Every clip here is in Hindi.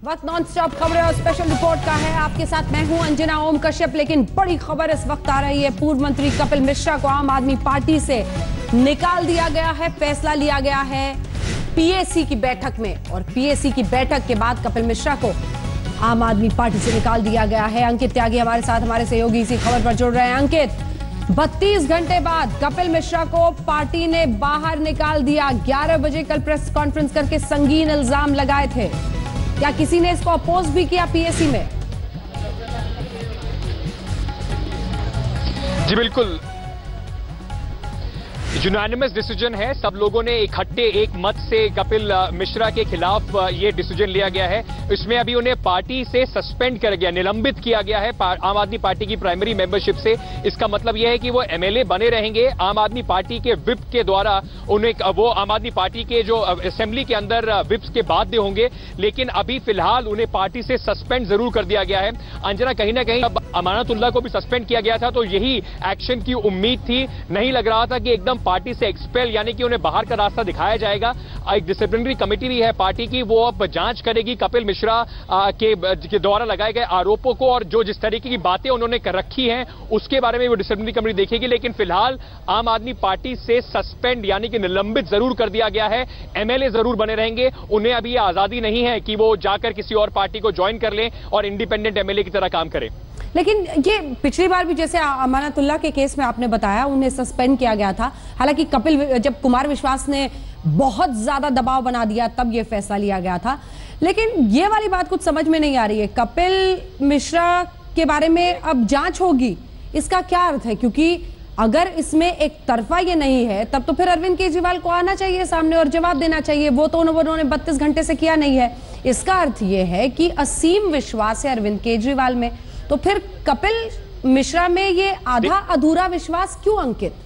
वक्त नॉन स्टॉप खबरें और स्पेशल रिपोर्ट का है। आपके साथ मैं हूं अंजना ओम कश्यप। लेकिन बड़ी खबर इस वक्त आ रही है, पूर्व मंत्री कपिल मिश्रा को आम आदमी पार्टी से निकाल दिया गया है। फैसला लिया गया है पीएसी की बैठक में, और पीएसी की बैठक के बाद कपिल मिश्रा को आम आदमी पार्टी से निकाल दिया गया है। अंकित त्यागी हमारे साथ, हमारे सहयोगी इसी खबर पर जुड़ रहे हैं। अंकित, 32 घंटे बाद कपिल मिश्रा को पार्टी ने बाहर निकाल दिया। 11 बजे कल प्रेस कॉन्फ्रेंस करके संगीन इल्जाम लगाए थे। क्या किसी ने इसको अपोज भी किया पीएसी में? जी बिल्कुल, यूनानिमस डिसीजन है। सब लोगों ने इकट्ठे एक मत से कपिल मिश्रा के खिलाफ ये डिसीजन लिया गया है। इसमें अभी उन्हें पार्टी से सस्पेंड कर गया, निलंबित किया गया है आम आदमी पार्टी की प्राइमरी मेंबरशिप से। इसका मतलब यह है कि वो एमएलए बने रहेंगे। आम आदमी पार्टी के विप के द्वारा उन्हें, वो आम आदमी पार्टी के जो असेंबली के अंदर विप्स के बाध्य होंगे, लेकिन अभी फिलहाल उन्हें पार्टी से सस्पेंड जरूर कर दिया गया है। अंजना, कहीं ना कहीं अब अमानतुल्लाह को भी सस्पेंड किया गया था, तो यही एक्शन की उम्मीद थी। नहीं लग रहा था कि एकदम पार्टी से एक्सपेल यानी कि उन्हें बाहर का रास्ता दिखाया जाएगा। एक डिसिप्लिनरी कमेटी भी है पार्टी की, वो अब जांच करेगी कपिल मिश्रा के द्वारा लगाए गए आरोपों को, और जो जिस तरीके की बातें उन्होंने कर रखी हैं उसके बारे में वो डिसिप्लिनरी कमेटी देखेगी। लेकिन फिलहाल आम आदमी पार्टी से सस्पेंड यानी कि निलंबित जरूर कर दिया गया है। एमएलए जरूर बने रहेंगे, उन्हें अभी आजादी नहीं है कि वो जाकर किसी और पार्टी को ज्वाइन कर लें और इंडिपेंडेंट एमएलए की तरह काम करें। लेकिन ये पिछली बार भी जैसे अमानतुल्लाह के केस में आपने बताया, उन्हें सस्पेंड किया गया था। हालांकि जब कुमार विश्वास ने बहुत ज्यादा दबाव बना दिया तब ये फैसला लिया गया था। लेकिन ये वाली बात कुछ समझ में नहीं आ रही है। कपिल मिश्रा के बारे में अब जांच होगी, इसका क्या अर्थ है? क्योंकि अगर इसमें एक तरफा ये नहीं है, तब तो फिर अरविंद केजरीवाल को आना चाहिए सामने और जवाब देना चाहिए। वो तो उन्होंने 32 घंटे से किया नहीं है। इसका अर्थ ये है कि असीम विश्वास है अरविंद केजरीवाल में। तो फिर कपिल मिश्रा में ये आधा अधूरा विश्वास क्यों, अंकित?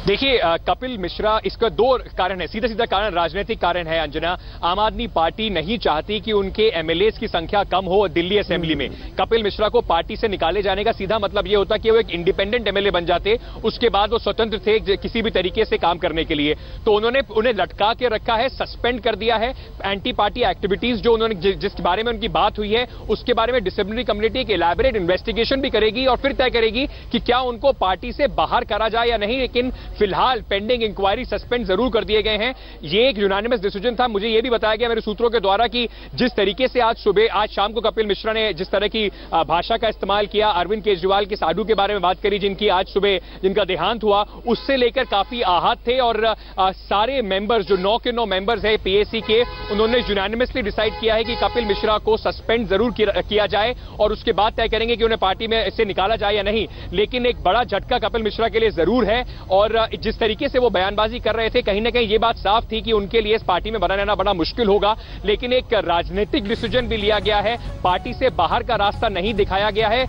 देखिए, कपिल मिश्रा, इसका दो कारण है। सीधा सीधा कारण राजनीतिक कारण है अंजना। आम आदमी पार्टी नहीं चाहती कि उनके एमएलएस की संख्या कम हो दिल्ली असेंबली में। कपिल मिश्रा को पार्टी से निकाले जाने का सीधा मतलब यह होता कि वो एक इंडिपेंडेंट एमएलए बन जाते, उसके बाद वो स्वतंत्र थे किसी भी तरीके से काम करने के लिए। तो उन्होंने उन्हें लटका के रखा है, सस्पेंड कर दिया है। एंटी पार्टी एक्टिविटीज जो उन्होंने जिस बारे में उनकी बात हुई है उसके बारे में डिसिप्लिनरी कमेटी एक इलैबोरेट इन्वेस्टिगेशन भी करेगी और फिर तय करेगी कि क्या उनको पार्टी से बाहर करा जाए या नहीं। लेकिन फिलहाल पेंडिंग इंक्वायरी सस्पेंड जरूर कर दिए गए हैं। ये एक यूनानिमस डिसीजन था। मुझे यह भी बताया गया मेरे सूत्रों के द्वारा कि जिस तरीके से आज शाम को कपिल मिश्रा ने जिस तरह की भाषा का इस्तेमाल किया, अरविंद केजरीवाल के साधु के बारे में बात करी जिनकी आज सुबह जिनका देहांत हुआ, उससे लेकर काफी आहत थे। और सारे मेंबर्स जो 9 के 9 मेंबर्स है पीएसी के, उन्होंने यूनानिमसली डिसाइड किया है कि कपिल मिश्रा को सस्पेंड जरूर किया जाए और उसके बाद तय करेंगे कि उन्हें पार्टी में से निकाला जाए या नहीं। लेकिन एक बड़ा झटका कपिल मिश्रा के लिए जरूर है, और जिस तरीके से वो बयानबाजी कर रहे थे, कहीं ना कहीं ये बात साफ थी कि उनके लिए इस पार्टी में बना रहना बड़ा मुश्किल होगा। लेकिन एक राजनीतिक डिसीजन भी लिया गया है। पार्टी से बाहर का रास्ता नहीं दिखाया गया है।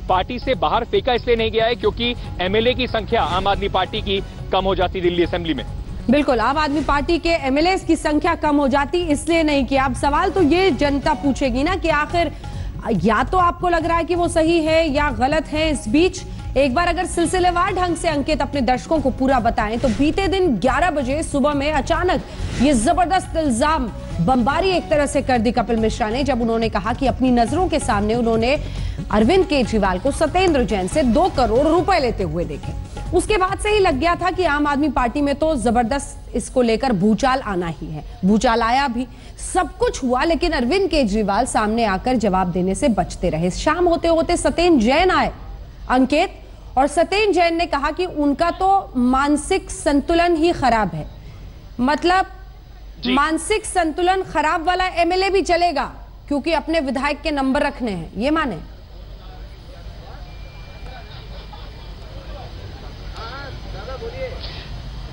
पार्टी से बाहर फेंका इसलिए नहीं गया है क्योंकि एमएलए की संख्या आम आदमी पार्टी की कम हो जाती दिल्ली असेंबली में। बिल्कुल, आम आदमी पार्टी के एमएलए की संख्या कम हो जाती, इसलिए नहीं किया। अब सवाल तो ये जनता पूछेगी ना कि आखिर या तो आपको लग रहा है कि वो सही है या गलत है। इस बीच एक बार अगर सिलसिलेवार ढंग से अंकित अपने दर्शकों को पूरा बताएं, तो बीते दिन 11 बजे सुबह में अचानक ये जबरदस्त इल्जाम, बमबारी एक तरह से कर दी कपिल मिश्रा ने, जब उन्होंने कहा कि अपनी नजरों के सामने उन्होंने अरविंद केजरीवाल को सत्येंद्र जैन से 2 करोड़ रुपए लेते हुए देखे। उसके बाद से ही लग गया था कि आम आदमी पार्टी में तो जबरदस्त इसको लेकर भूचाल आना ही है। भूचाल आया भी, सब कुछ हुआ, लेकिन अरविंद केजरीवाल सामने आकर जवाब देने से बचते रहे। शाम होते होते सत्येंद्र जैन आए, अंकित, और सत्येंद्र जैन ने कहा कि उनका तो मानसिक संतुलन ही खराब है। मतलब मानसिक संतुलन खराब वाला एमएलए भी चलेगा क्योंकि अपने विधायक के नंबर रखने हैं, ये माने?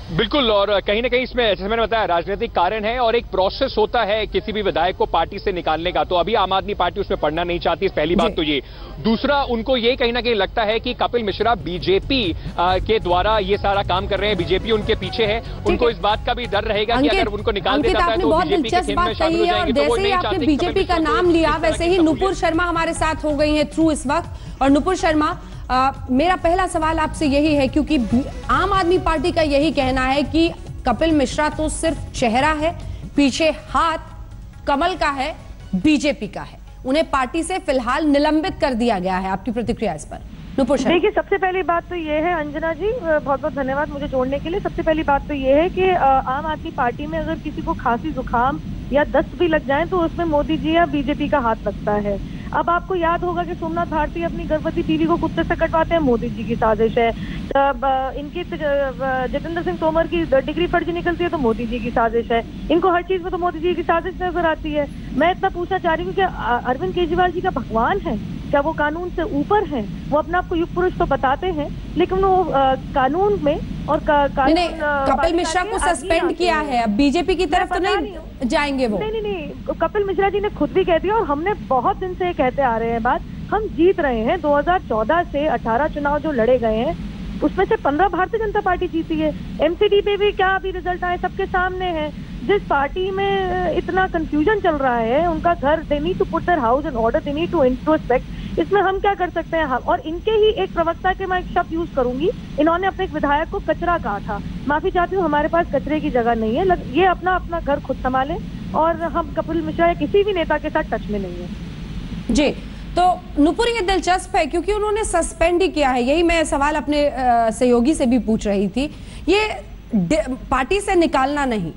बिल्कुल, और कहीं ना कहीं इसमें जैसे मैंने बताया राजनीतिक कारण है और एक प्रोसेस होता है किसी भी विधायक को पार्टी से निकालने का। तो अभी आम आदमी पार्टी उसमें पढ़ना नहीं चाहती, पहली बात तो ये। दूसरा, उनको ये कहीं ना कहीं लगता है कि कपिल मिश्रा बीजेपी के द्वारा ये सारा काम कर रहे हैं, बीजेपी उनके पीछे है। उनको इस बात का भी डर रहेगा कि अगर उनको निकाल दिया जाता है तो बीजेपी के खेल में शामिल हो जाएंगे। तो वो नहीं चाहते। आपने बीजेपी का नाम लिया, वैसे ही नुपुर शर्मा हमारे साथ हो गई है थ्रू इस वक्त। और नुपुर शर्मा, मेरा पहला सवाल आपसे यही है, क्योंकि आम आदमी पार्टी का यही कहना है कि कपिल मिश्रा तो सिर्फ चेहरा है, पीछे हाथ कमल का है, बीजेपी का है। उन्हें पार्टी से फिलहाल निलंबित कर दिया गया है। आपकी प्रतिक्रिया इस पर? देखिए, सबसे पहली बात तो ये है, अंजना जी बहुत बहुत धन्यवाद मुझे जोड़ने के लिए। सबसे पहली बात तो ये है कि आम आदमी पार्टी में अगर किसी को खांसी जुकाम या दस्त भी लग जाए तो उसमें मोदी जी या बीजेपी का हाथ लगता है। अब आपको याद होगा कि सोमनाथ भारती अपनी गर्भवती बीवी को कुत्ते से कटवाते हैं, मोदी जी की साजिश है। इनकी जितेंद्र सिंह तोमर की डिग्री फर्जी निकलती है तो मोदी जी की साजिश है। इनको हर चीज में तो मोदी जी की साजिश नजर आती है। मैं इतना पूछना चाह रही हूँ कि अरविंद केजरीवाल जी का भगवान है क्या? वो कानून से ऊपर हैं? वो अपने आप को युग पुरुष तो बताते हैं, लेकिन वो कानून में और कपिल मिश्रा को सस्पेंड किया है, अब बीजेपी की तरफ तो नहीं जाएंगे वो? नहीं, कपिल मिश्रा जी ने खुद भी कह दिया और हमने बहुत दिन से कहते आ रहे हैं बात, हम जीत रहे हैं। 2014 से 18 चुनाव जो लड़े गए हैं उसमें से 15 भारतीय जनता पार्टी जीती है। एमसीडी पे भी क्या अभी रिजल्ट आए सबके सामने है। जिस पार्टी में इतना कंफ्यूजन चल रहा है, उनका घर, they need to put their house in order, they need to introspect. इसमें हम क्या कर सकते हैं? और इनके ही एक प्रवक्ता के मैं एक शब्द यूज करूंगी, इन्होंने अपने एक विधायक को कचरा कहा था। माफी चाहती हूँ, हमारे पास कचरे की जगह नहीं है। ये अपना अपना घर खुद संभालें और हम कपिल मिश्रा या किसी भी नेता के साथ टच में नहीं है। जी, तो नुपुर ये दिलचस्प है क्योंकि उन्होंने सस्पेंड ही किया है। यही मैं सवाल अपने सहयोगी से भी पूछ रही थी। ये पार्टी से निकालना नहीं,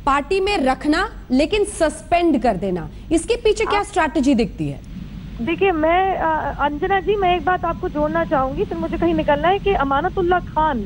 पार्टी में रखना लेकिन सस्पेंड कर देना, इसके पीछे क्या स्ट्रैटेजी दिखती है? देखिए, मैं अंजना जी मैं एक बात आपको जोड़ना चाहूंगी, फिर मुझे कहीं निकलना है कि अमानतुल्लाह खान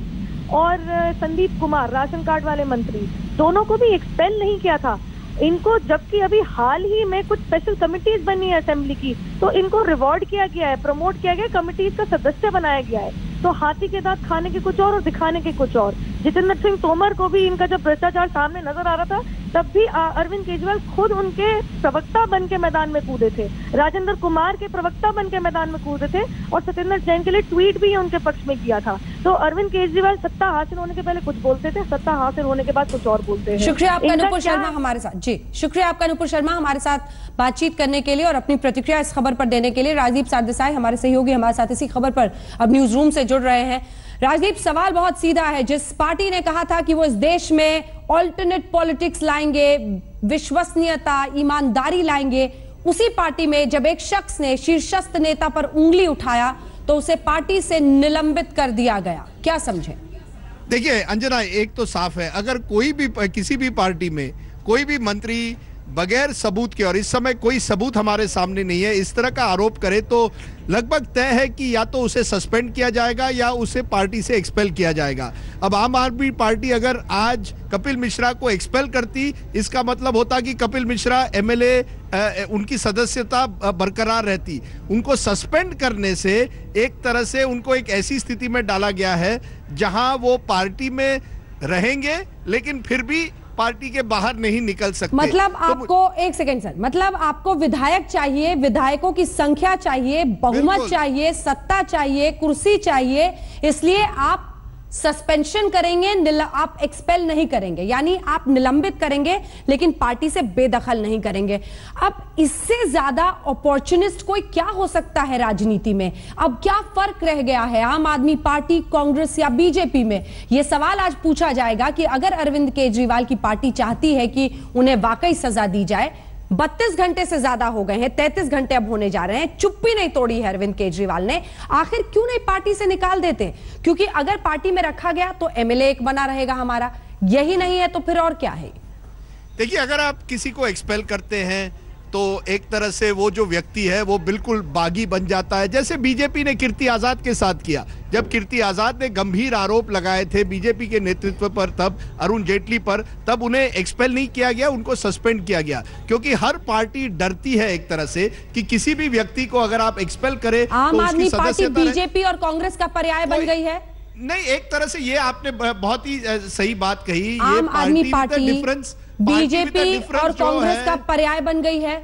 और संदीप कुमार, राशन कार्ड वाले मंत्री, दोनों को भी एक्सपेल नहीं किया था इनको, जबकि अभी हाल ही में कुछ स्पेशल कमिटीज बनी है असेंबली की, तो इनको रिवॉर्ड किया गया है, प्रमोट किया गया, कमिटीज का सदस्य बनाया गया है। तो हाथी के दांत खाने के कुछ और दिखाने के कुछ और। जितेंद्र सिंह तोमर को भी इनका जब भ्रष्टाचार सामने नजर आ रहा था तब भी अरविंद केजरीवाल खुद उनके प्रवक्ता बन के मैदान में कूदे थे, राजेंद्र कुमार के प्रवक्ता बन के मैदान में कूदे थे और सत्येंद्र जैन के लिए ट्वीट भी उनके पक्ष में किया था। तो अरविंद केजरीवाल सत्ता हासिल होने के पहले कुछ बोलते थे, सत्ता हासिल होने के बाद कुछ और बोलते हैं। शुक्रिया आपका नुपुर शर्मा हमारे साथ। जी, शुक्रिया आपका नुपुर शर्मा हमारे साथ बातचीत करने के लिए और अपनी प्रतिक्रिया इस खबर पर देने के लिए। राजदीप सरदेसाई हमारे सहयोगी हमारे साथ इसी खबर पर अब न्यूज रूम से जुड़ रहे हैं। राजदीप, सवाल बहुत सीधा है। जिस पार्टी ने कहा था कि वो इस देश में ऑल्टरनेट पॉलिटिक्स लाएंगे, विश्वसनीयता, ईमानदारी लाएंगे, उसी पार्टी में जब एक शख्स ने शीर्षस्थ नेता पर उंगली उठाया तो उसे पार्टी से निलंबित कर दिया गया। क्या समझे? देखिए अंजना, एक तो साफ है, अगर कोई भी किसी भी पार्टी में कोई भी मंत्री बगैर सबूत के, और इस समय कोई सबूत हमारे सामने नहीं है, इस तरह का आरोप करे तो लगभग तय है कि या तो उसे सस्पेंड किया जाएगा या उसे पार्टी से एक्सपेल किया जाएगा। अब आम आदमी पार्टी अगर आज कपिल मिश्रा को एक्सपेल करती, इसका मतलब होता कि कपिल मिश्रा एमएलए उनकी सदस्यता बरकरार रहती। उनको सस्पेंड करने से एक तरह से उनको एक ऐसी स्थिति में डाला गया है जहां वो पार्टी में रहेंगे लेकिन फिर भी पार्टी के बाहर नहीं निकल सकते। मतलब आपको एक सेकंड सर, मतलब आपको विधायक चाहिए, विधायकों की संख्या चाहिए, बहुमत चाहिए, सत्ता चाहिए, कुर्सी चाहिए, इसलिए आप सस्पेंशन करेंगे, आप एक्सपेल नहीं करेंगे, यानी आप निलंबित करेंगे लेकिन पार्टी से बेदखल नहीं करेंगे। अब इससे ज्यादा अपॉर्चुनिस्ट कोई क्या हो सकता है राजनीति में? अब क्या फर्क रह गया है आम आदमी पार्टी, कांग्रेस या बीजेपी में? यह सवाल आज पूछा जाएगा कि अगर अरविंद केजरीवाल की पार्टी चाहती है कि उन्हें वाकई सजा दी जाए, 32 घंटे से ज्यादा हो गए हैं, 33 घंटे अब होने जा रहे हैं, चुप्पी नहीं तोड़ी है अरविंद केजरीवाल ने, आखिर क्यों नहीं पार्टी से निकाल देते? क्योंकि अगर पार्टी में रखा गया तो एमएलए एक बना रहेगा हमारा, यही नहीं है तो फिर और क्या है? देखिए, अगर आप किसी को एक्सपेल करते हैं तो एक तरह से वो जो व्यक्ति है वो बिल्कुल बागी बन जाता है, जैसे बीजेपी ने कीर्ति आजाद के साथ किया। जब कीर्ति आजाद ने गंभीर आरोप लगाए थे बीजेपी के नेतृत्व पर, तब अरुण जेटली पर, तब उन्हें एक्सपेल नहीं किया गया, उनको सस्पेंड किया गया। क्योंकि हर पार्टी डरती है एक तरह से कि किसी भी व्यक्ति को अगर आप एक्सपेल करें आम आदमी पार्टी बीजेपी और कांग्रेस का पर्याय बन गई है। नहीं, एक तरह से ये आपने बहुत ही सही बात कही, आम आदमी पार्टी बीजेपी और कांग्रेस का पर्याय बन गई है।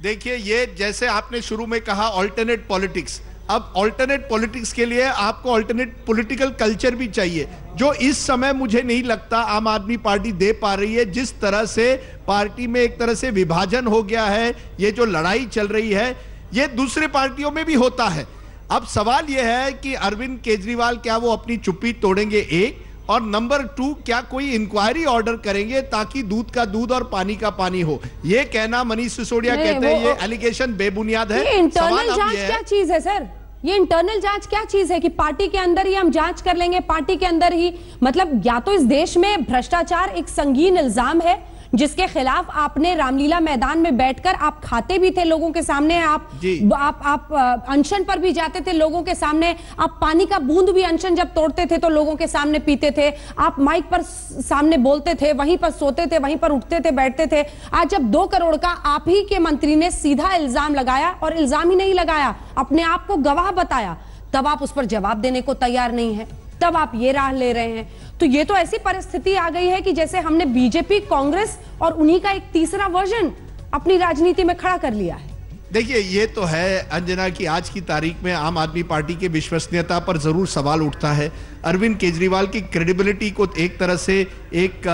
देखिए, ये जैसे आपने शुरू में कहा ऑल्टरनेट पॉलिटिक्स, अब ऑल्टरनेट पॉलिटिक्स के लिए आपको ऑल्टरनेट पॉलिटिकल कल्चर भी चाहिए, जो इस समय मुझे नहीं लगता आम आदमी पार्टी दे पा रही है। जिस तरह से पार्टी में एक तरह से विभाजन हो गया है, ये जो लड़ाई चल रही है, ये दूसरे पार्टियों में भी होता है। अब सवाल यह है कि अरविंद केजरीवाल क्या वो अपनी चुप्पी तोड़ेंगे एक, और नंबर 2, क्या कोई इंक्वायरी ऑर्डर करेंगे ताकि दूध का दूध और पानी का पानी हो? ये कहना मनीष सिसोदिया कहते हैं ये एलिगेशन बेबुनियाद है। इंटरनल जांच क्या चीज है सर? ये इंटरनल जांच क्या चीज है कि पार्टी के अंदर ही हम जांच कर लेंगे, पार्टी के अंदर ही? मतलब या तो इस देश में भ्रष्टाचार एक संगीन इल्जाम है जिसके खिलाफ आपने रामलीला मैदान में बैठकर आप खाते भी थे लोगों के सामने, आप अनशन पर भी जाते थे लोगों के सामने, आप पानी का बूंद भी अनशन जब तोड़ते थे तो लोगों के सामने पीते थे, आप माइक पर सामने बोलते थे, वहीं पर सोते थे, वहीं पर उठते थे, बैठते थे। आज जब 2 करोड़ का आप ही के मंत्री ने सीधा इल्जाम लगाया, और इल्जाम ही नहीं लगाया, अपने आप को गवाह बताया, तब आप उस पर जवाब देने को तैयार नहीं है, तब आप ये राह ले रहे हैं। तो ये तो ऐसी परिस्थिति आ गई है कि जैसे हमने बीजेपी, कांग्रेस और उन्हीं का एक तीसरा वर्जन अपनी राजनीति में खड़ा कर लिया है। देखिए, ये तो है अंजना की आज की तारीख में आम आदमी पार्टी की विश्वसनीयता पर जरूर सवाल उठता है। अरविंद केजरीवाल की क्रेडिबिलिटी को एक तरह से एक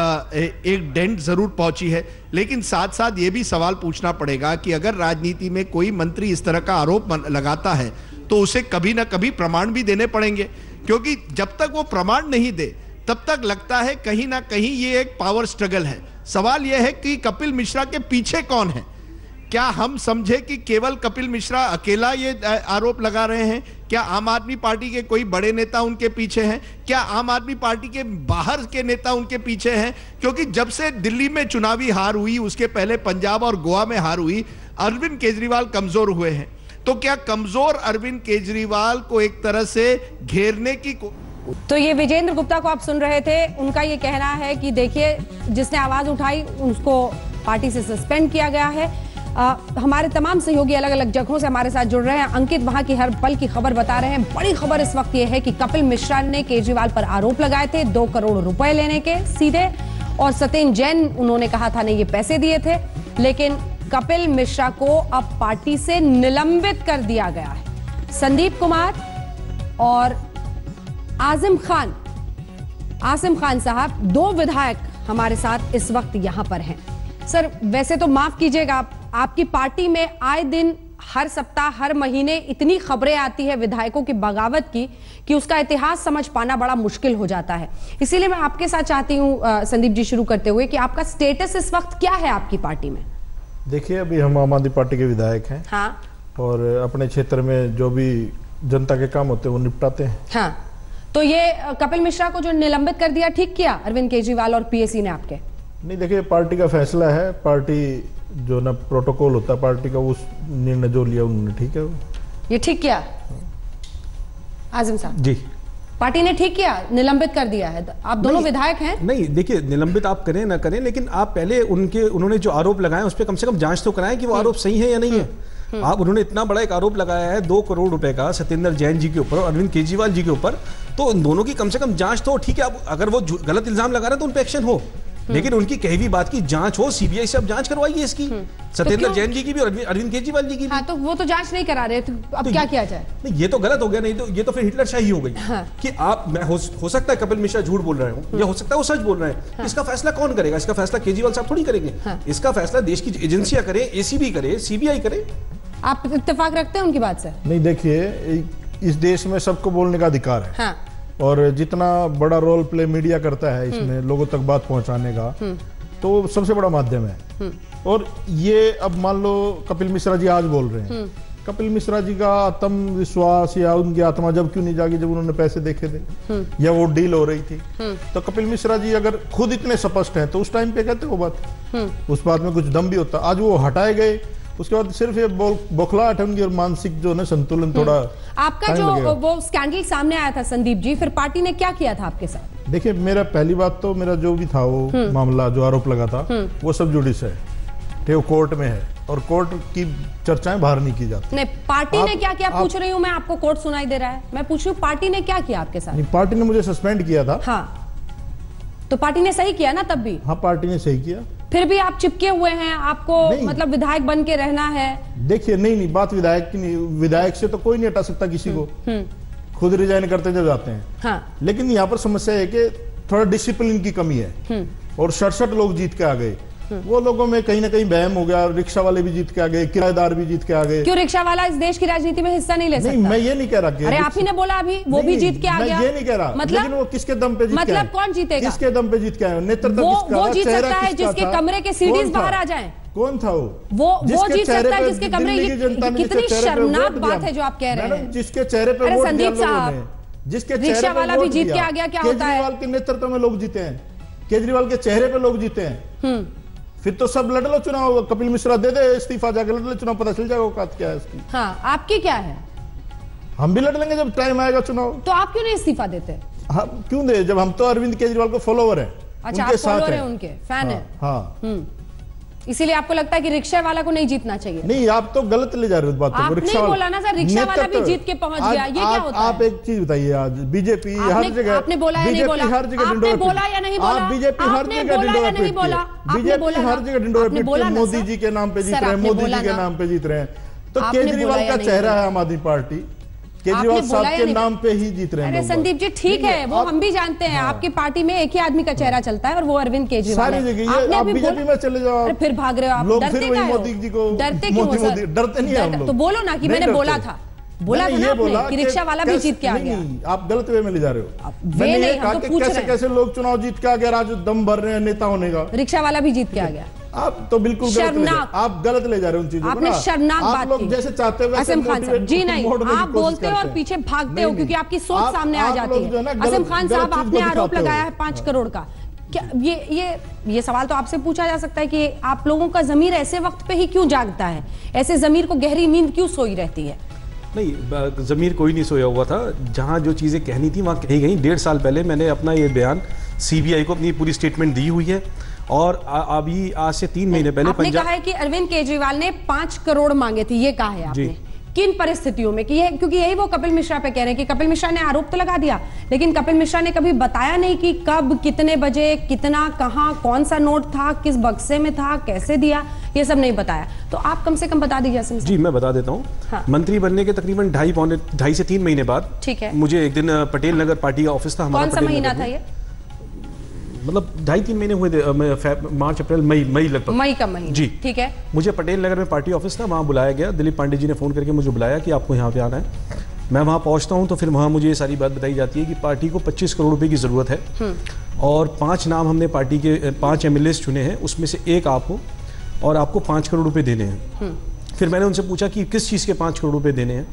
डेंट जरूर पहुंची है, लेकिन साथ साथ ये भी सवाल पूछना पड़ेगा कि अगर राजनीति में कोई मंत्री इस तरह का आरोप लगाता है तो उसे कभी ना कभी प्रमाण भी देने पड़ेंगे, क्योंकि जब तक वो प्रमाण नहीं दे तब तक लगता है कहीं ना कहीं ये एक पावर स्ट्रगल है। सवाल यह है कि कपिल मिश्रा के पीछे कौन है? क्या हम समझे कि केवल कपिल मिश्रा अकेला ये आरोप लगा रहे हैं? क्या आम आदमी पार्टी के कोई बड़े नेता उनके पीछे हैं? क्या आम आदमी पार्टी के बाहर के नेता उनके पीछे हैं? क्योंकि जब से दिल्ली में चुनावी हार हुई, उसके पहले पंजाब और गोवा में हार हुई, अरविंद केजरीवाल कमजोर हुए हैं। तो क्या कमजोर अरविंद केजरीवाल को एक तरह से घेरने की तो ये विजेंद्र गुप्ता को आप सुन रहे थे, उनका ये कहना है कि देखिए, जिसने आवाज उठाई उसको पार्टी से सस्पेंड किया गया है। हमारे तमाम सहयोगी अलग अलग जगहों से हमारे साथ जुड़ रहे हैं। अंकित वहां की हर पल की खबर बता रहे हैं। बड़ी खबर इस वक्त ये है कि कपिल मिश्रा ने केजरीवाल पर आरोप लगाए थे 2 करोड़ रुपए लेने के सीधे, और सत्येंद्र जैन उन्होंने कहा था नहीं ये पैसे दिए थे, लेकिन कपिल मिश्रा को अब पार्टी से निलंबित कर दिया गया है। संदीप कुमार और आसिम खान साहब, 2 विधायक हमारे साथ इस वक्त यहां पर हैं। सर, वैसे तो माफ कीजिएगा, आपकी पार्टी में आए दिन, हर सप्ताह, हर महीने इतनी खबरें आती है विधायकों की बगावत की कि उसका इतिहास समझ पाना बड़ा मुश्किल हो जाता है। इसीलिए मैं आपके साथ चाहती हूं संदीप जी, शुरू करते हुए कि आपका स्टेटस इस वक्त क्या है आपकी पार्टी में? देखिए, अभी हम आम आदमी पार्टी के विधायक हैं। हाँ। और अपने क्षेत्र में जो भी जनता के काम होते हैं वो निपटाते हैं। हाँ, तो ये कपिल मिश्रा को जो निलंबित कर दिया, ठीक किया अरविंद केजरीवाल और पीएसी ने आपके? नहीं, देखिए, पार्टी का फैसला है, पार्टी जो ना प्रोटोकॉल होता है पार्टी का, उस निर्णय जो लिया उन्होंने ठीक है, ये ठीक किया। आजम साहब जी, पार्टी ने ठीक किया, निलंबित कर दिया है। आप दोनों विधायक हैं। नहीं, देखिए, निलंबित आप करें ना करें, लेकिन आप पहले उन्होंने जो आरोप लगाए उस पर कम से कम जांच तो कराएं कि वो आरोप सही है या नहीं है। आप उन्होंने इतना बड़ा एक आरोप लगाया है 2 करोड़ रुपए का सत्येंद्र जैन जी के ऊपर और अरविंद केजरीवाल जी के ऊपर, तो उन दोनों की कम से कम जांच तो ठीक है। अब अगर वो गलत इल्जाम लगा रहे हैं तो उन पर एक्शन हो, लेकिन उनकी कही हुई बात की जांच हो, सीबीआई से अब जांच करवाइए इसकी, सत्येंद्र जैन जी की भी और अरविंद केजरीवाल जी की भी। हाँ, तो वो तो जांच नहीं करा रहे, तो अब क्या किया जाए? नहीं, ये तो गलत हो गया। नहीं तो ये तो फिर हिटलरशाही हो गई। हाँ। कि आप हो सकता है कपिल मिश्रा झूठ बोल रहे हो, या हो सकता है वो सच बोल रहे हैं। इसका फैसला कौन करेगा? इसका फैसला केजरीवाल साहब थोड़ी करेंगे। इसका फैसला देश की एजेंसियां करे, एसीबी करे, सीबीआई करे। आप इत्तेफाक रखते हैं उनकी बात से? नहीं, देखिए, इस देश में सबको बोलने का अधिकार है। हाँ। और जितना बड़ा रोल प्ले मीडिया करता है इसमें लोगों तक बात पहुंचाने का, तो सबसे बड़ा माध्यम है। और ये अब मान लो कपिल मिश्रा जी आज बोल रहे हैं, कपिल मिश्रा जी का आत्मविश्वास या उनकी आत्मा जब क्यों नहीं जागी जब उन्होंने पैसे देखे थे या वो डील हो रही थी? तो कपिल मिश्रा जी अगर खुद इतने स्पष्ट हैं तो उस टाइम पे कहते वो बात, उस बात में कुछ दम भी होता। आज वो हटाए गए, उसके बाद सिर्फ ये बौखलाहट होंगी और मानसिक जो है संतुलन थोड़ा। आपका जो वो स्कैंडल सामने आया था संदीप जी, फिर पार्टी ने क्या किया था आपके साथ? देखिए, मेरा पहली बात तो मेरा जो भी था वो मामला जो आरोप लगा था वो सब जुडिस है, वो कोर्ट में है और कोर्ट की चर्चाएं बाहर नहीं की जाती। नहीं, पार्टी ने क्या किया पूछ रही हूँ मैं, आपको कोर्ट सुनाई दे रहा है, मैं पूछ रही हूँ पार्टी ने क्या किया आपके साथ? पार्टी ने मुझे सस्पेंड किया था। हाँ, तो पार्टी ने सही किया ना तब भी? हाँ, पार्टी ने सही किया। फिर भी आप चिपके हुए हैं, आपको मतलब विधायक बन के रहना है। देखिए, नहीं, बात विधायक की नहीं, विधायक से तो कोई नहीं हटा सकता किसी को, खुद रिजाइन करते जब जाते हैं। हाँ। लेकिन यहाँ पर समस्या है कि थोड़ा डिसिप्लिन की कमी है और 67 लोग जीत के आ गए वो लोगों में कहीं ना कहीं बहम हो गया। रिक्शा वाले भी जीत के आ गए, किराएदार भी जीत के आ गए। क्यों रिक्शा वाला इस देश की राजनीति में हिस्सा नहीं ले सकता? नहीं, मैं ये नहीं कह रहा। अरे आप ही ने बोला अभी वो भी जीत के आ गया। मैं ये नहीं कह रहा, लेकिन वो किसके दम पे जीत के आए? मतलब कौन जीतेगा? किसके दम पे जीत के आए? नेतृत्व किसका? वो जीत सकता है जिसके कमरे के सीडीज बाहर आ जाए। कौन था वो जीत सकता है जिसके कमरे। कितनी शर्मनाक बात है जो आप कह रहे हैं। जिसके चेहरे पे वोट दिया लोगों ने, जिसके रिक्शा वाला भी जीत के आ गया, क्या होता है? केजरीवाल के नेतृत्व में लोग जीते हैं, केजरीवाल के चेहरे पे लोग जीते हैं। फिर तो सब लड़ लो चुनाव, कपिल मिश्रा दे दे इस्तीफा, जाकर लड़ लो चुनाव, पता चल जाएगा औकात क्या है इसकी। हाँ, आपकी क्या है? हम भी लड़ लेंगे जब टाइम आएगा चुनाव। तो आप क्यों नहीं इस्तीफा देते? हाँ, क्यों दे? जब हम तो अरविंद केजरीवाल को फॉलोवर है। अच्छा, आप फॉलोवर है, उनके फैन है। हाँ, इसीलिए आपको लगता है कि रिक्शा वाला को नहीं जीतना चाहिए? नहीं, आप तो गलत ले जा रहे हो बात को। रिक्शा वाला बोला ना सर, रिक्शा वाला भी जीत के पहुंच गया, ये क्या होता है? आप एक चीज बताइए, आज बीजेपी हर जगह, आपने बोला या नहीं बोला? आपने बोला या नहीं बोला? आप बीजेपी हर जगह डिंडोरा पीटती है। बीजेपी हर जगह डिंडोरा पीटती है। मोदी जी के नाम पे जीत रहे हैं, मोदी जी के नाम पे जीत रहे हैं। तो केजरीवाल का चेहरा है आम आदमी पार्टी, केजरीवाल साहब के नाम पे ही जीत रहे हैं। अरे संदीप जी, ठीक है, वो हम भी जानते हैं। आपकी पार्टी में एक ही आदमी का चेहरा चलता है और वो अरविंद केजरीवाल है। सारी जगह आप बीजेपी में चले जाओ, फिर भाग रहे हो आप। लोग फिर वही मोदी जी को, डरते क्यों हो सर? डरते नहीं है हम लोग। तो बोलो ना कि मैंने बोला था, बोला था ना आपने कि रिक्शा वाला भी जीत के आ गया। आप गलत वे में ले जा रहे हो। वे नहीं, हम तो पूछ रहे हैं कैसे लोग चुनाव जीत के आ गए, आज दम भर रहे हैं नेता होने का। रिक्शा वाला भी जीत के आ गया। आप तो बिल्कुल आप गलत ले जा रहे हो उन चीजों को। आपने शर्मनाक बात की। जैसे चाहते हो आसिम खान साहब जी, नहीं, आप बोलते हो और पीछे भागते हो क्योंकि आपकी सोच सामने आ जाती है। आसिम खान साहब, आपने आरोप लगाया है 5 करोड़ का। क्या ये सवाल तो आपसे पूछा जा सकता है कि आप लोगों का जमीर ऐसे वक्त पे ही क्यों जागता है? ऐसे जमीर को गहरी नींद क्यों सोई रहती है? नहीं, जमीर कोई नहीं सोया हुआ था। जहां जो चीजें कहनी थी वहां कही गई। 1.5 साल पहले मैंने अपना ये बयान सीबीआई को अपनी पूरी स्टेटमेंट दी हुई है। और अभी आज से 3 महीने पहले आपने कहा है कि अरविंद केजरीवाल ने 5 करोड़ मांगे थे, ये कहा है आपने। किन परिस्थितियों में? क्योंकि यही वो कपिल मिश्रा पे कह रहे हैं कि कपिल मिश्रा ने आरोप तो लगा दिया, लेकिन कपिल मिश्रा ने कभी बताया नहीं कि कब, कितने बजे, कितना, कहां, कौन सा नोट था, किस बक्से में था, कैसे दिया, ये सब नहीं बताया। तो आप कम से कम बता दीजिए। जी, मैं बता देता हूँ। हाँ। मंत्री बनने के तकरीबन 2.5 से 3 महीने बाद, ठीक है, मुझे एक दिन पटेल नगर पार्टी का ऑफिस था। कौन सा महीना था ये? मतलब 2.5-3 महीने हुए थे, मार्च अप्रैल मई लगभग। मई का महीना जी, ठीक है। मुझे पटेल नगर में पार्टी ऑफिस था, वहाँ बुलाया गया। दिलीप पांडे जी ने फोन करके मुझे बुलाया कि आपको यहाँ पे आना है। मैं वहाँ पहुँचता हूँ तो फिर वहाँ मुझे ये सारी बात बताई जाती है कि पार्टी को 25 करोड़ रुपए की जरूरत है और 5 नाम हमने पार्टी के 5 MLAs चुने हैं, उसमें से एक आप हो और आपको 5 करोड़ रुपए देने हैं। फिर मैंने उनसे पूछा कि किस चीज़ के 5 करोड़ रुपए देने हैं।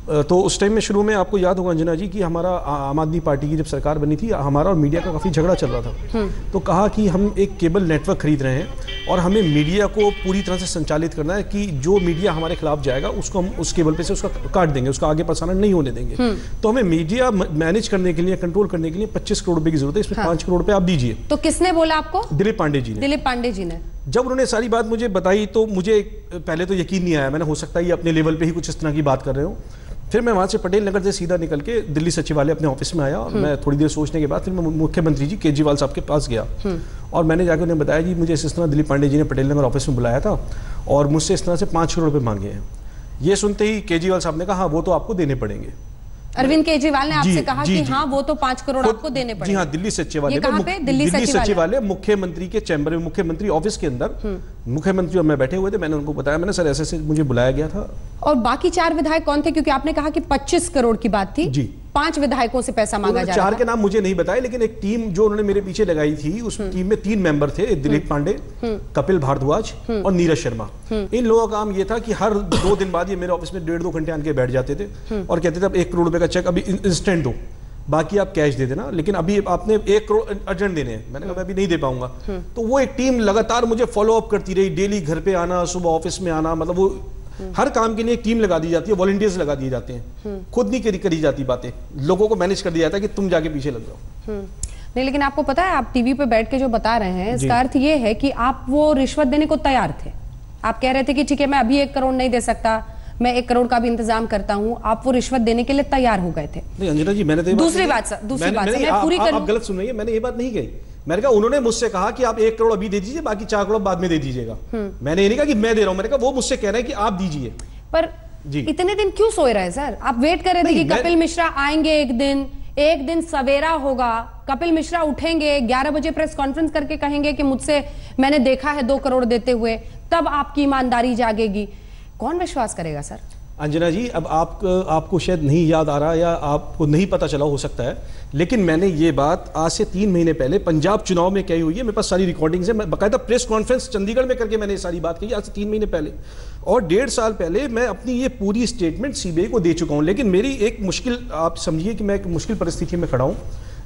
तो उस टाइम में शुरू में आपको याद होगा अंजना जी कि हमारा आम आदमी पार्टी की जब सरकार बनी थी, हमारा और मीडिया का काफ़ी झगड़ा चल रहा था। तो कहा कि हम एक केबल नेटवर्क खरीद रहे हैं और हमें मीडिया को पूरी तरह से संचालित करना है कि जो मीडिया हमारे खिलाफ जाएगा उसको हम उस केबल पे से उसका काट देंगे, उसका आगे प्रसारण नहीं होने देंगे। तो हमें मीडिया मैनेज करने के लिए, कंट्रोल करने के लिए 25 करोड़ रुपए की जरूरत है, इसमें 5 करोड़ रुपए आप दीजिए। तो किसने बोला आपको? दिलीप पांडे जी ने। दिलीप पांडे जी ने जब उन्होंने सारी बात मुझे बताई तो मुझे पहले तो यकीन नहीं आया। मैंने, हो सकता है ये अपने लेवल पे ही कुछ इस तरह की बात कर रहे हो। फिर मैं वहाँ से पटेल नगर से सीधा निकल के दिल्ली सचिवालय अपने ऑफिस में आया और मैं थोड़ी देर सोचने के बाद फिर मैं मुख्यमंत्री जी केजरीवाल साहब के पास गया और मैंने जाकर उन्हें बताया जी मुझे इस तरह दिलीप पांडे जी ने पटेल नगर ऑफिस में बुलाया था और मुझसे इस तरह से 5 करोड़ रुपए मांगे हैं। ये सुनते ही केजरीवाल साहब ने कहा हाँ वो तो आपको देने पड़ेंगे। अरविंद केजरीवाल ने आपसे कहा कि हाँ वो तो 5 करोड़ आपको देने पड़ेंगे। जी हाँ, दिल्ली सचिवालय में, दिल्ली सचिवालय मुख्यमंत्री के चैम्बर में, मुख्यमंत्री ऑफिस के अंदर मुख्यमंत्री और मैं बैठे हुए थे। मैंने उनको बताया, मैंने सर ऐसे मुझे बुलाया गया था। और बाकी 4 विधायक कौन थे? क्योंकि आपने कहा कि 25 करोड़ की बात थी जी। 5 विधायकों से पैसा मांगा जा रहा था। 4 के नाम मुझे नहीं बताए, लेकिन एक टीम जो उन्होंने मेरे पीछे लगाई थी उस टीम में 3 मेंबर थे, दिलीप पांडे, कपिल भारद्वाज और नीरज शर्मा। इन लोगों का काम ये था कि हर 2 दिन बाद ये मेरे ऑफिस में 1.5-2 घंटे आके बैठ जाते थे और कहते थे अब 1 करोड़ रुपए का चेक अभी इंस्टेंट दो, बाकी आप कैश दे देना, लेकिन अभी आपने 1 करोड़ अर्जेंट देने हैं। मैंने कहा मैं अभी नहीं दे पाऊंगा। तो वो एक टीम लगातार मुझे फॉलो अप करती रही, डेली घर पे आना, सुबह ऑफिस में आना, मतलब वो हर काम के लिए एक टीम लगा दी जाती है, वॉलंटियर्स लगा दिए जाते हैं, खुद नहीं करी जाती बातें, लोगों को मैनेज कर दिया जाता है कि तुम जाके पीछे लग जाओ। नहीं, लेकिन आपको पता है आप टीवी पे बैठ के जो बता रहे हैं इसका अर्थ ये है कि आप वो रिश्वत देने को तैयार थे। आप कह रहे थे कि ठीक है मैं अभी 1 करोड़ नहीं दे सकता, मैं 1 करोड़ का भी इंतजाम करता हूं, आप वो रिश्वत देने के लिए तैयार हो गए थे। नहीं अंजना जी, मैंने तो दूसरी बात मैं पूरी करूं। आप गलत सुन रही है, मैंने ये बात नहीं कही। मैंने कहा उन्होंने मुझसे कहा कि आप 1 करोड़ अभी दे दीजिए, बाकी 4 करोड़ बाद में दे दीजिएगा। मैंने ये नहीं कहा कि मैं दे रहा हूं, मैंने कहा वो मुझसे कह रहे हैं कि आप दीजिए। पर इतने दिन क्यों सोए रहे सर? आप वेट कर रहे थे कि कपिल मिश्रा आएंगे, एक दिन सवेरा होगा, कपिल मिश्रा उठेंगे 11 बजे प्रेस कॉन्फ्रेंस करके कहेंगे कि मुझसे मैंने देखा है 2 करोड़ देते हुए, तब आपकी ईमानदारी जागेगी। कौन विश्वास करेगा सर? अंजना जी, अब आपको शायद नहीं याद आ रहा या आपको नहीं पता चला हो सकता है, लेकिन मैंने ये बात आज से 3 महीने पहले पंजाब चुनाव में कही हुई है। मेरे पास सारी रिकॉर्डिंग्स है, मैं बाकायदा प्रेस कॉन्फ्रेंस चंडीगढ़ में करके मैंने सारी बात कही आज से 3 महीने पहले, और 1.5 साल पहले मैं अपनी ये पूरी स्टेटमेंट सीबीआई को दे चुका हूं। लेकिन मेरी एक मुश्किल, आप समझिए कि मैं एक मुश्किल परिस्थिति में खड़ा हूं।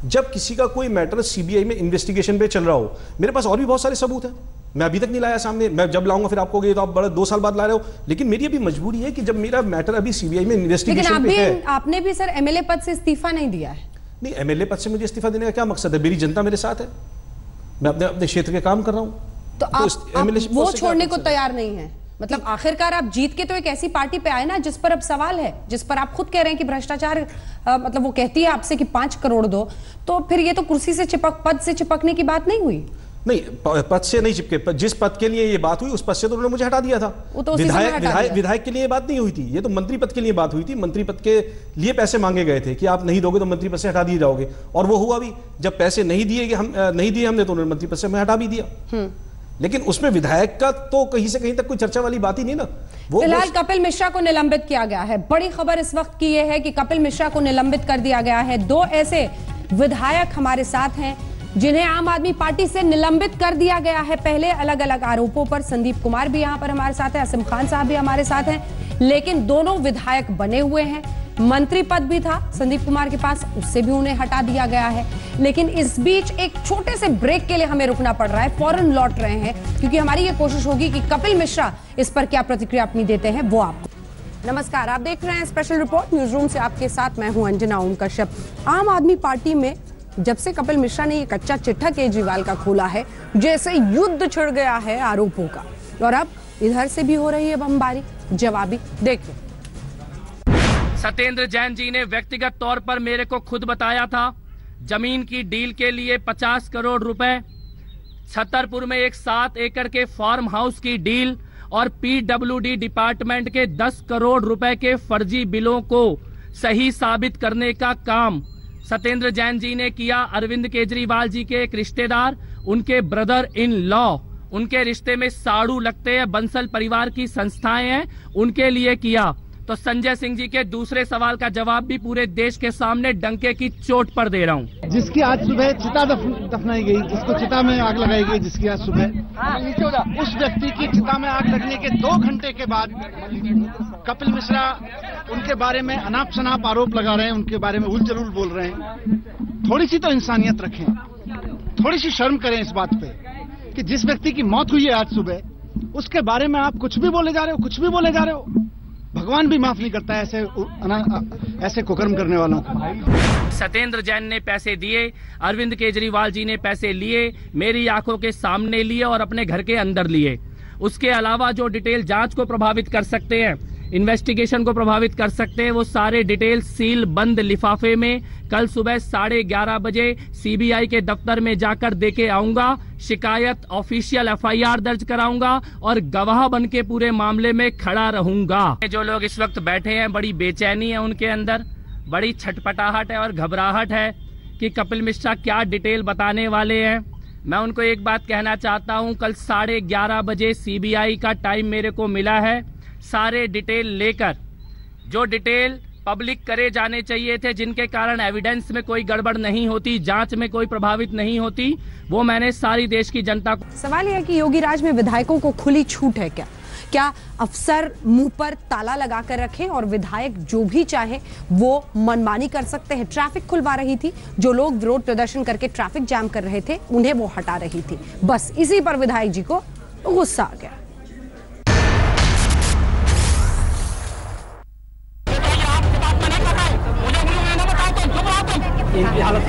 जब किसी का कोई मैटर सीबीआई में इन्वेस्टिगेशन पे चल रहा हो, मेरे पास और भी बहुत सारे सबूत हैं, मैं अभी तक नहीं लाया सामने। मैं जब लाऊंगा फिर आपको, तो आप बड़ा 2 साल बाद ला रहे हो, लेकिन मेरी अभी मजबूरी है कि जब मेरा मैटर अभी सीबीआई में इन्वेस्टिगेशन पे है। आपने भी सर एमएलए पद से इस्तीफा नहीं दिया है। नहीं, एमएलए पद से मुझे इस्तीफा देने का क्या मकसद है? मेरी जनता मेरे साथ है, मैं अपने क्षेत्र के काम कर रहा हूं, तो आप वो छोड़ने को तैयार नहीं है? मतलब आखिरकार आप जीत के तो एक ऐसी पार्टी पे आए ना जिस पर अब सवाल है, जिस पर आप खुद कह रहे हैं कि भ्रष्टाचार, मतलब वो कहती है आपसे कि 5 करोड़ दो, तो फिर ये तो कुर्सी से पद से चिपकने की बात नहीं हुई। नहीं, पद से नहीं चिपके, जिस पद के लिए ये बात हुई उस पद से तो उन्होंने मुझे हटा दिया था। तो विधायक के लिए बात नहीं हुई थी, ये तो मंत्री पद के लिए बात हुई थी। मंत्री पद के लिए पैसे मांगे गए थे कि आप नहीं दोगे तो मंत्री पद से हटा दिए जाओगे, और वो हुआ भी। जब पैसे नहीं दिए हमने तो उन्होंने मंत्री पद से मैं हटा भी दिया। लेकिन उसमें विधायक का तो कहीं से कहीं तक कोई चर्चा वाली बात ही नहीं ना। फिलहाल कपिल मिश्रा को निलंबित किया गया है। बड़ी खबर इस वक्त की यह है कि कपिल मिश्रा को निलंबित कर दिया गया है। 2 ऐसे विधायक हमारे साथ हैं जिन्हें आम आदमी पार्टी से निलंबित कर दिया गया है पहले अलग अलग आरोपों पर। संदीप कुमार भी यहां पर हमारे साथ है, असीम खान साहब भी हमारे साथ हैं, लेकिन दोनों विधायक बने हुए हैं। मंत्री पद भी था संदीप कुमार के पास, उससे भी उन्हें हटा दिया गया है। लेकिन इस बीच एक छोटे से ब्रेक के लिए हमें रुकना पड़ रहा है, फौरन लौट रहे हैं क्योंकि हमारी ये कोशिश होगी कि कपिल मिश्रा इस पर क्या प्रतिक्रिया अपनी देते हैं वो आपको। नमस्कार, आप देख रहे हैं स्पेशल रिपोर्ट न्यूज रूम से, आपके साथ मैं हूं अंजना ओम कश्यप। आम आदमी पार्टी में जब से कपिल मिश्रा ने ये कच्चा चिट्ठा केजरीवाल का खोला है, जैसे युद्ध छिड़ गया है आरोपों का, और अब इधर से भी हो रही है बमबारी जवाबी। देखिए, सत्येंद्र जैन जी ने व्यक्तिगत तौर पर मेरे को खुद बताया था, जमीन की डील के लिए 50 करोड़ रुपए, छतरपुर में एक 7 एकड़ के फार्म हाउस की डील और पीडब्ल्यूडी डिपार्टमेंट के 10 करोड़ रुपए के फर्जी बिलों को सही साबित करने का काम सत्येंद्र जैन जी ने किया। अरविंद केजरीवाल जी के एक रिश्तेदार, उनके ब्रदर इन लॉ, उनके रिश्ते में साड़ू लगते हैं, बंसल परिवार की संस्थाएं हैं, उनके लिए किया। तो संजय सिंह जी के दूसरे सवाल का जवाब भी पूरे देश के सामने डंके की चोट पर दे रहा हूं। जिसकी आज सुबह चिता दफनाई गई, जिसको चिता में आग लगाई गई, जिसकी आज सुबह, उस व्यक्ति की चिता में आग लगने के 2 घंटे के बाद कपिल मिश्रा उनके बारे में अनाप शनाप आरोप लगा रहे हैं, उनके बारे में उलझुल बोल रहे हैं। थोड़ी सी तो इंसानियत रखें, थोड़ी सी शर्म करें इस बात पे कि जिस व्यक्ति की मौत हुई है आज सुबह, उसके बारे में आप कुछ भी बोले जा रहे हो, कुछ भी बोले जा रहे हो। भगवान भी माफ नहीं करता है ऐसे कुकर्म करने वालों को। सत्येंद्र जैन ने पैसे दिए, अरविंद केजरीवाल जी ने पैसे लिए, मेरी आंखों के सामने लिए और अपने घर के अंदर लिए। उसके अलावा जो डिटेल जांच को प्रभावित कर सकते हैं, इन्वेस्टिगेशन को प्रभावित कर सकते हैं, वो सारे डिटेल सील बंद लिफाफे में कल सुबह 11:30 बजे सीबीआई के दफ्तर में जाकर देके आऊंगा। शिकायत ऑफिशियल एफआईआर दर्ज कराऊंगा और गवाह बन के पूरे मामले में खड़ा रहूंगा। जो लोग इस वक्त बैठे हैं, बड़ी बेचैनी है उनके अंदर, बड़ी छटपटाहट है और घबराहट है कि कपिल मिश्रा क्या डिटेल बताने वाले हैं। मैं उनको एक बात कहना चाहता हूं, कल 11:30 बजे सीबीआई का टाइम मेरे को मिला है। सारे डिटेल लेकर, जो डिटेल पब्लिक करे जाने चाहिए थे, जिनके कारण एविडेंस में कोई गड़बड़ नहीं होती, जांच में कोई प्रभावित नहीं होती, वो मैंने सारी देश की जनता को। सवाल यह है कि योगी राज में विधायकों को खुली छूट है क्या? क्या अफसर मुंह पर ताला लगा कर रखें और विधायक जो भी चाहे वो मनमानी कर सकते हैं? ट्रैफिक खुलवा रही थी, जो लोग विरोध प्रदर्शन करके ट्रैफिक जाम कर रहे थे उन्हें वो हटा रही थी। बस इसी पर विधायक जी को गुस्सा आ गया। इनकी हालत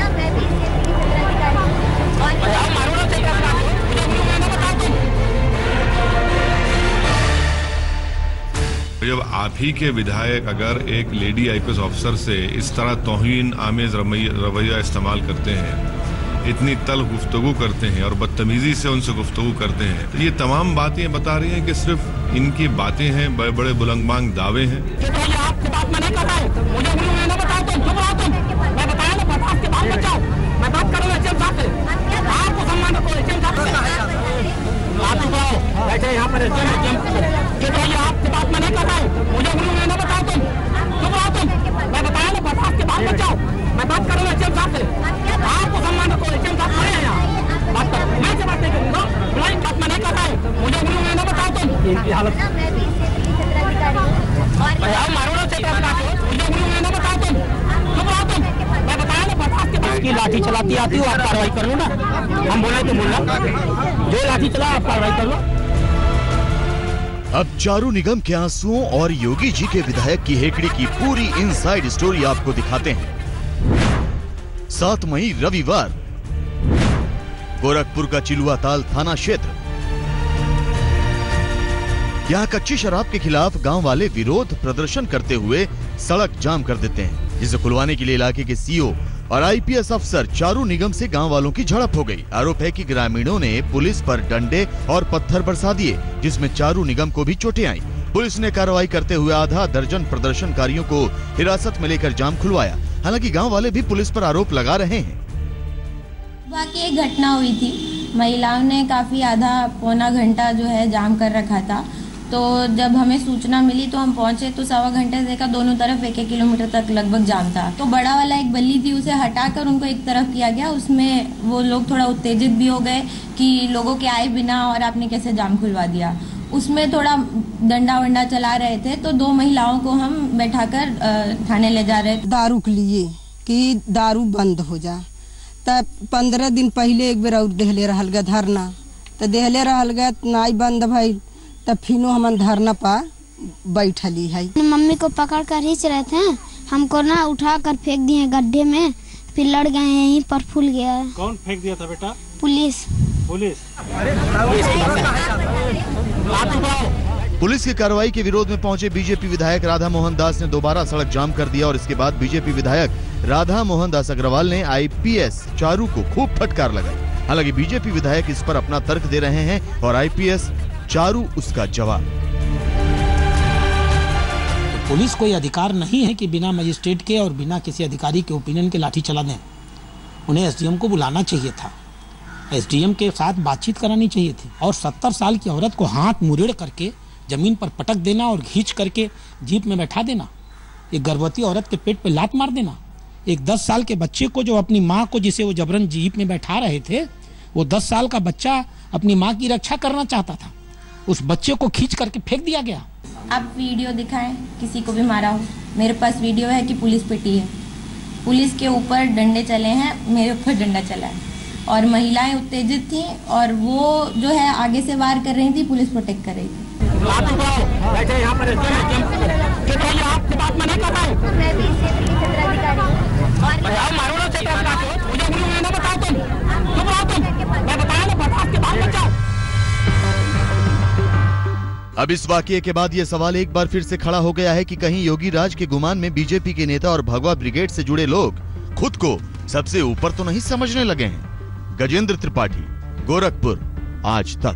जब आप ही के विधायक अगर एक लेडी आईपीएस ऑफिसर से इस तरह तौहीन आमेज रवैया इस्तेमाल करते हैं, इतनी तल्ख गुफ्तगू करते हैं और बदतमीजी से उनसे गुफ्तगू करते हैं, तो ये तमाम बातें बता रही हैं कि सिर्फ इनकी बातें हैं, बड़े बड़े बुलंदबांग दावे हैं। मैं बात कर बैठे यहाँ पर आपसे बात मैं नहीं कर रहा हूँ, मुझे उन्होंने ना बताओ तुम, चुप रहो तुम, मैं बताया ना बर्दाश्त के बाद बचाओ, मैं बात कर रहा हूँ एचएम साहब से, आपको सम्मान रखो, एचएम साहब खड़े हैं यहाँ, बात करो, मैं से बात नहीं करूँगा, ब्लाइंड बात मैं नहीं कर रहा हूँ, मुझे उन्होंने ना बताओ तुम, इनकी हालत मारो ना मुझे उन्होंने ना बताओ तुम, चुप रहो तुम, मैं बताया ना बर्दाश्त के बाद की लाठी चलाती आती हो, आप कार्रवाई कर लो ना, हम बोले तो बोलना, जो लाठी चला आप कार्रवाई कर लो। अब चारू निगम के आंसुओं और योगी जी के विधायक की हेकड़ी की पूरी इनसाइड स्टोरी आपको दिखाते हैं। 7 मई रविवार, गोरखपुर का चिलुआताल थाना क्षेत्र। यहाँ कच्ची शराब के खिलाफ गांव वाले विरोध प्रदर्शन करते हुए सड़क जाम कर देते हैं, जिसे खुलवाने के लिए इलाके के सीओ और आईपीएस अफसर चारू निगम से गांव वालों की झड़प हो गई। आरोप है कि ग्रामीणों ने पुलिस पर डंडे और पत्थर बरसा दिए, जिसमें चारू निगम को भी चोटें आई। पुलिस ने कार्रवाई करते हुए आधा दर्जन प्रदर्शनकारियों को हिरासत में लेकर जाम खुलवाया। हालांकि गांव वाले भी पुलिस पर आरोप लगा रहे हैं। बाकी एक घटना हुई थी, महिलाओं ने काफी आधा पौना घंटा जो है जाम कर रखा था, तो जब हमें सूचना मिली तो हम पहुंचे तो 1.25 घंटे देखा दोनों तरफ 1-1 किलोमीटर तक लगभग जाम था। तो बड़ा वाला एक बल्ली थी, उसे हटाकर उनको एक तरफ किया गया। उसमें वो लोग थोड़ा उत्तेजित भी हो गए कि लोगों के आए बिना और आपने कैसे जाम खुलवा दिया। उसमें थोड़ा डंडा वंडा चला रहे थे, तो 2 महिलाओं को हम बैठाकर थाने ले जा रहे थे। दारू के लिए कि दारू बंद हो जा, तब 15 दिन पहले एक बेर और देहले रहल गया धरना, तो देहले रहल गया नाई बंद भइल, तब फिनो हमन धरना पा बैठली है। मम्मी को पकड़ कर खींच रहे थे, हमको ना उठा कर फेंक दिए गड्ढे में, फिर लड़ गए, यहीं पर फूल गया। कौन फेंक दिया था बेटा? पुलिस। पुलिस की कार्रवाई के विरोध में पहुंचे बीजेपी विधायक राधा मोहन दास ने दोबारा सड़क जाम कर दिया और इसके बाद बीजेपी विधायक राधा मोहन दास अग्रवाल ने आईपीएस चारू को खूब फटकार लगाई। हालांकि बीजेपी विधायक इस पर अपना तर्क दे रहे हैं और आईपीएस चारू उसका जवाब। तो पुलिस कोई अधिकार नहीं है कि बिना मजिस्ट्रेट के और बिना किसी अधिकारी के ओपिनियन के लाठी चला दें। उन्हें एसडीएम को बुलाना चाहिए था, एसडीएम के साथ बातचीत करानी चाहिए थी, और 70 साल की औरत को हाथ मुरेड़ करके जमीन पर पटक देना और खींच करके जीप में बैठा देना, एक गर्भवती औरत के पेट पे लात मार देना, एक 10 साल के बच्चे को जो अपनी माँ को जिसे वो जबरन जीप में बैठा रहे थे, वो 10 साल का बच्चा अपनी माँ की रक्षा करना चाहता था, उस बच्चे को खींच करके फेंक दिया गया। आप वीडियो दिखाएं किसी को भी मारा हो, मेरे पास वीडियो है कि पुलिस पिटी है, पुलिस के ऊपर डंडे चले हैं, मेरे ऊपर डंडा चला है, और महिलाएं उत्तेजित थी और वो जो है आगे से वार कर रही थी, पुलिस प्रोटेक्ट कर रही थी। बैठे यहाँ पर आपसे बात मैं नहीं कर रहा हूँ, मैं भी मारो ना मुझे उन्होंने ना बताओ तुम, चुप रहो तुम, मैं बताया ना बर्दाश्त के बाद बचाओ। अब इस वाकये के बाद ये सवाल एक बार फिर से खड़ा हो गया है कि कहीं योगी राज के गुमान में बीजेपी के नेता और भगवा ब्रिगेड से जुड़े लोग खुद को सबसे ऊपर तो नहीं समझने लगे हैं। गजेंद्र त्रिपाठी, गोरखपुर, आज तक।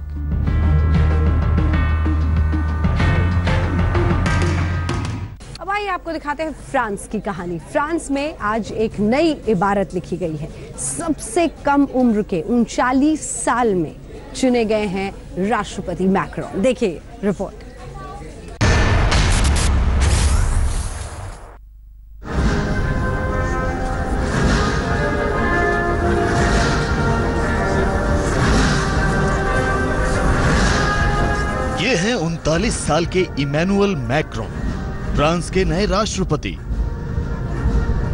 अब आइए आपको दिखाते हैं फ्रांस की कहानी। फ्रांस में आज एक नई इबारत लिखी गई है। सबसे कम उम्र के 39 साल में चुने गए हैं राष्ट्रपति मैक्रोन। देखिए रिपोर्ट। ये हैं 39 साल के इमैनुअल मैक्रोन, फ्रांस के नए राष्ट्रपति।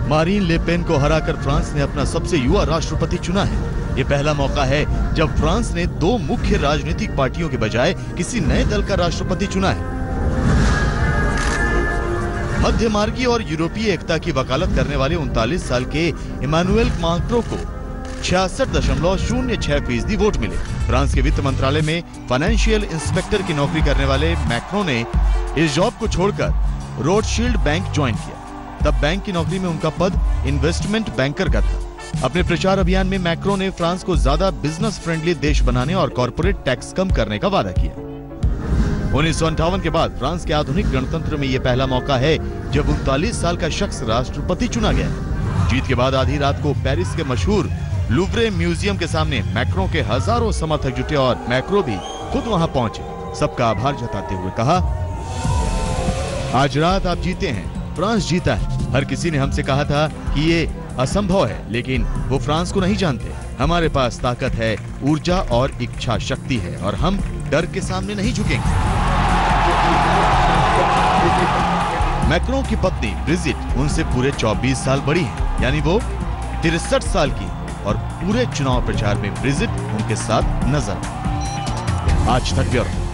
मारीन ले पेन को हराकर फ्रांस ने अपना सबसे युवा राष्ट्रपति चुना है। ये पहला मौका है जब फ्रांस ने 2 मुख्य राजनीतिक पार्टियों के बजाय किसी नए दल का राष्ट्रपति चुना है। मध्यमार्गी और यूरोपीय एकता की वकालत करने वाले 39 साल के इमैनुएल मैक्रों को 66.06% वोट मिले। फ्रांस के वित्त मंत्रालय में फाइनेंशियल इंस्पेक्टर की नौकरी करने वाले मैक्रों ने इस जॉब को छोड़कर रोथशील्ड बैंक ज्वाइन किया। तब बैंक की नौकरी में उनका पद इन्वेस्टमेंट बैंकर का था। अपने प्रचार अभियान में मैक्रों ने फ्रांस को ज्यादा बिजनेस फ्रेंडली देश बनाने और कॉर्पोरेट टैक्स कम करने का वादा किया। 1958 के बाद फ्रांस के आधुनिक गणतंत्र में यह पहला मौका है जब 39 साल का शख्स राष्ट्रपति चुना गया। जीत के बाद आधी रात को पेरिस के मशहूर लुव्रे म्यूजियम के सामने मैक्रों के हजारों समर्थक जुटे और मैक्रों भी खुद वहां पहुंचे। सबका आभार जताते हुए कहा, आज रात आप जीते हैं, फ्रांस जीता है। हर किसी ने हमसे कहा था कि ये असंभव है, लेकिन वो फ्रांस को नहीं जानते। हमारे पास ताकत है, ऊर्जा और इच्छा शक्ति है और हम डर के सामने नहीं झुकेंगे। मैक्रों की पत्नी ब्रिजिट उनसे पूरे 24 साल बड़ी है, यानी वो 63 साल की, और पूरे चुनाव प्रचार में ब्रिजिट उनके साथ नजर आई। आज तक ब्यूरो।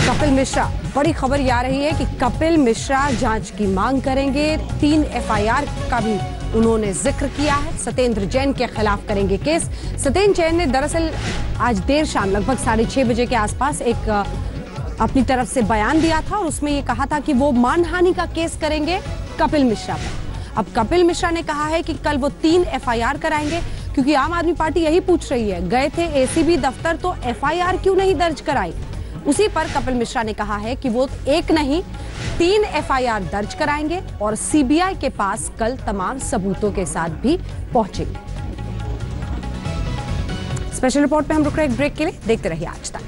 कपिल मिश्रा, बड़ी खबर ये आ रही है कि कपिल मिश्रा जांच की मांग करेंगे। 3 FIR का भी उन्होंने जिक्र किया है। सत्येंद्र जैन के खिलाफ करेंगे केस। सत्येंद्र जैन ने दरअसल आज देर शाम लगभग 6:30 बजे के आसपास एक अपनी तरफ से बयान दिया था और उसमें ये कहा था कि वो मानहानि का केस करेंगे कपिल मिश्रा पर। अब कपिल मिश्रा ने कहा है कि कल वो 3 FIR कराएंगे, क्योंकि आम आदमी पार्टी यही पूछ रही है, गए थे ACB दफ्तर तो FIR क्यों नहीं दर्ज कराई। उसी पर कपिल मिश्रा ने कहा है कि वो 1 नहीं 3 FIR दर्ज कराएंगे और CBI के पास कल तमाम सबूतों के साथ भी पहुंचेंगे। स्पेशल रिपोर्ट पे हम रुक रहे हैं एक ब्रेक के लिए। देखते रहिए आज तक।